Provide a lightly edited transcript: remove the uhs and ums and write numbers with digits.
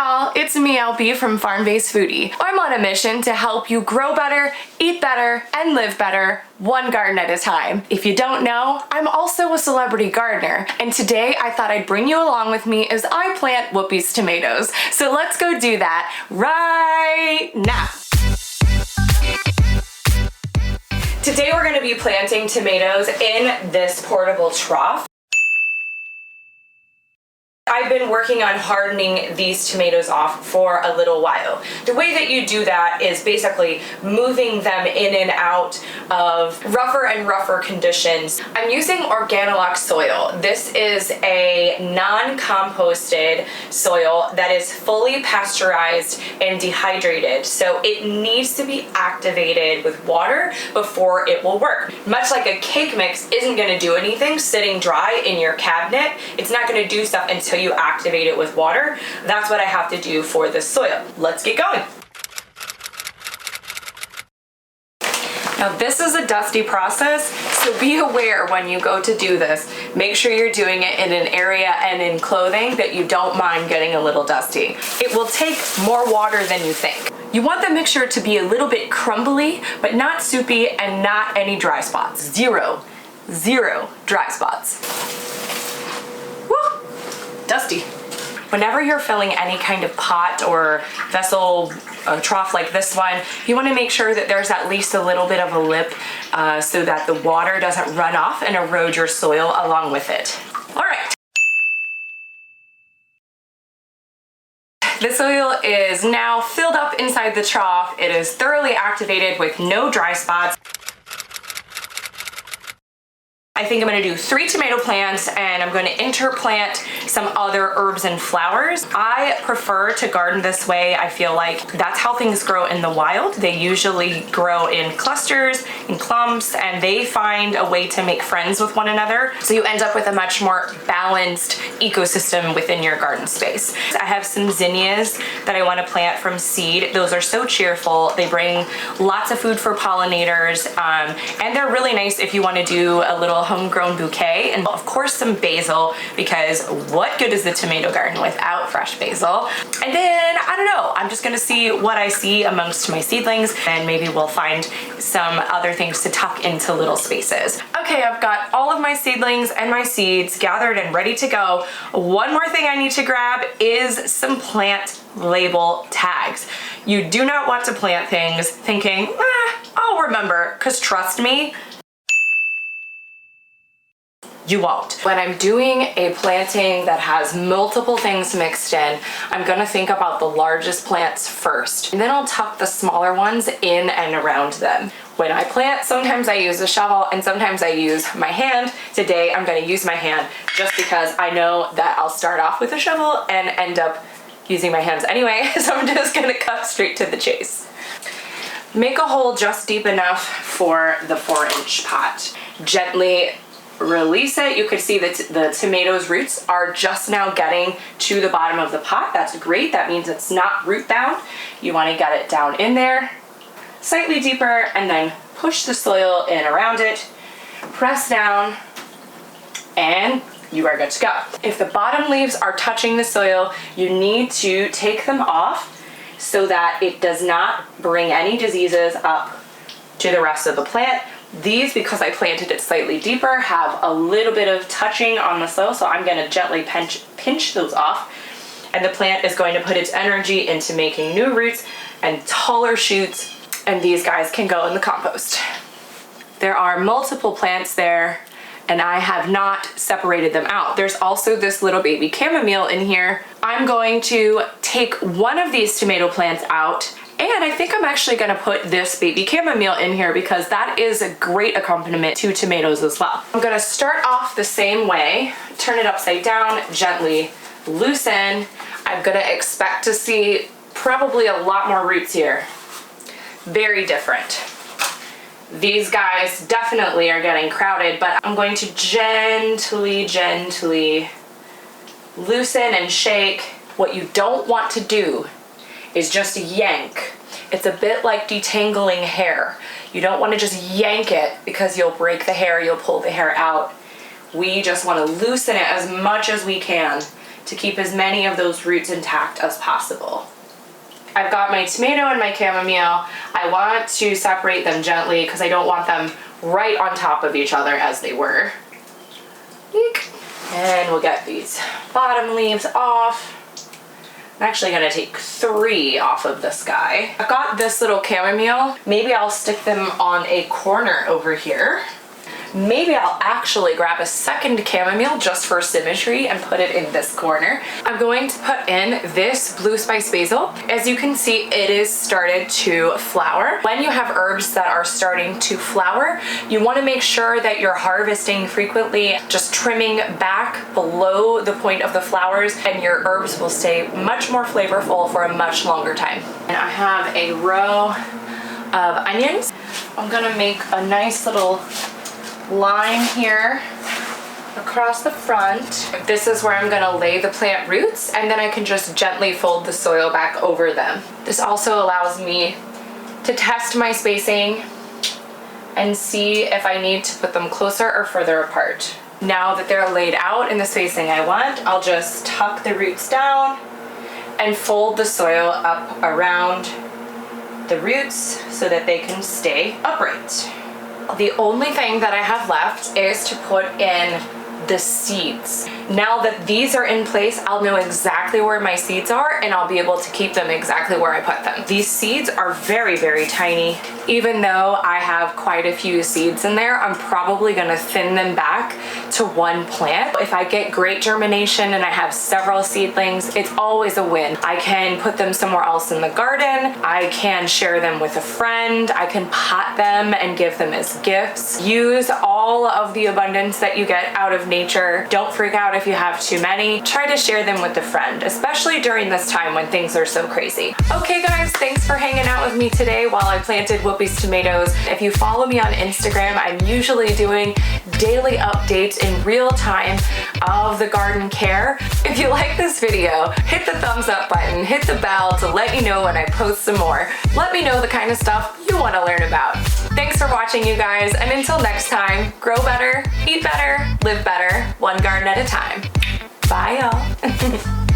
y'all, it's me LB from Farm-Based Foodie. I'm on a mission to help you grow better, eat better, and live better, one garden at a time. If you don't know, I'm also a celebrity gardener, and today I thought I'd bring you along with me as I plant Whoopi's tomatoes. So let's go do that right now. Today we're going to be planting tomatoes in this portable trough. I've been working on hardening these tomatoes off for a little while. The way that you do that is basically moving them in and out of rougher and rougher conditions. I'm using Organolux soil. This is a non-composted soil that is fully pasteurized and dehydrated, so it needs to be activated with water before it will work. Much like a cake mix isn't going to do anything sitting dry in your cabinet, it's not going to do stuff until you activate it with water. That's what I have to do for this soil. Let's get going. Now this is a dusty process, so be aware when you go to do this. Make sure you're doing it in an area and in clothing that you don't mind getting a little dusty. It will take more water than you think. You want the mixture to be a little bit crumbly, but not soupy and not any dry spots. Zero dry spots. Dusty. Whenever you're filling any kind of pot or vessel, a trough like this one, you want to make sure that there's at least a little bit of a lip so that the water doesn't run off and erode your soil along with it. All right. The soil is now filled up inside the trough. It is thoroughly activated with no dry spots. I think I'm going to do 3 tomato plants and I'm going to interplant some other herbs and flowers. I prefer to garden this way. I feel like that's how things grow in the wild. They usually grow in clusters, in clumps, and they find a way to make friends with one another. So you end up with a much more balanced ecosystem within your garden space. I have some zinnias that I want to plant from seed. Those are so cheerful. They bring lots of food for pollinators, and they're really nice if you want to do a little homegrown bouquet. And of course some basil, because what good is the tomato garden without fresh basil? And then, I don't know, I'm just gonna see what I see amongst my seedlings, and maybe we'll find some other things to tuck into little spaces. Okay, I've got all of my seedlings and my seeds gathered and ready to go. One more thing I need to grab is some plant label tags. You do not want to plant things thinking, I'll remember, because trust me, you won't. When I'm doing a planting that has multiple things mixed in, I'm gonna think about the largest plants first, and then I'll tuck the smaller ones in and around them. When I plant, sometimes I use a shovel and sometimes I use my hand. Today I'm gonna use my hand just because I know that I'll start off with a shovel and end up using my hands anyway, so I'm just gonna cut straight to the chase. Make a hole just deep enough for the 4-inch pot. Gently release it. You can see that the tomatoes roots are just now getting to the bottom of the pot. That's great. That means it's not root bound. You want to get it down in there slightly deeper and then push the soil in around it, press down, and you are good to go. If the bottom leaves are touching the soil, you need to take them off so that it does not bring any diseases up to the rest of the plant. These, because I planted it slightly deeper, have a little bit of touching on the soil, so I'm going to gently pinch those off, and the plant is going to put its energy into making new roots and taller shoots, and these guys can go in the compost. There are multiple plants there, and I have not separated them out. There's also this little baby chamomile in here. I'm going to take one of these tomato plants out, and I think I'm actually gonna put this baby chamomile in here because that is a great accompaniment to tomatoes as well. I'm gonna start off the same way, turn it upside down, gently loosen. I'm gonna expect to see probably a lot more roots here. Very different. These guys definitely are getting crowded, but I'm going to gently loosen and shake. What you don't want to do is just yank. It's a bit like detangling hair. You don't want to just yank it because you'll break the hair, you'll pull the hair out. We just want to loosen it as much as we can to keep as many of those roots intact as possible. I've got my tomato and my chamomile. I want to separate them gently because I don't want them right on top of each other as they were. Eek. And we'll get these bottom leaves off. I'm actually gonna take 3 off of this guy. I've got this little chamomile. Maybe I'll stick them on a corner over here. Maybe I'll actually grab a second chamomile just for symmetry and put it in this corner. I'm going to put in this blue spice basil. As you can see, it is started to flower. When you have herbs that are starting to flower, you want to make sure that you're harvesting frequently, just trimming back below the point of the flowers, and your herbs will stay much more flavorful for a much longer time. And I have a row of onions. I'm gonna make a nice little line here across the front. This is where I'm gonna lay the plant roots, and then I can just gently fold the soil back over them. This also allows me to test my spacing and see if I need to put them closer or further apart. Now that they're laid out in the spacing I want, I'll just tuck the roots down and fold the soil up around the roots so that they can stay upright. The only thing that I have left is to put in the seeds. Now that these are in place, I'll know exactly where my seeds are, and I'll be able to keep them exactly where I put them. These seeds are very, very tiny. Even though I have quite a few seeds in there, I'm probably gonna thin them back to 1 plant. If I get great germination and I have several seedlings, it's always a win. I can put them somewhere else in the garden. I can share them with a friend. I can pot them and give them as gifts. Use all of the abundance that you get out of nature. Don't freak out if you have too many. Try to share them with a friend, especially during this time when things are so crazy. Okay guys, thanks for hanging out with me today while I planted Whoopi's tomatoes. If you follow me on Instagram, I'm usually doing daily updates in real time of the garden care. If you like this video, hit the thumbs up button, hit the bell to let you know when I post some more. Let me know the kind of stuff you want to learn about. Thanks for watching, you guys, and until next time, grow better, eat better, live better, one garden at a time. Bye, y'all.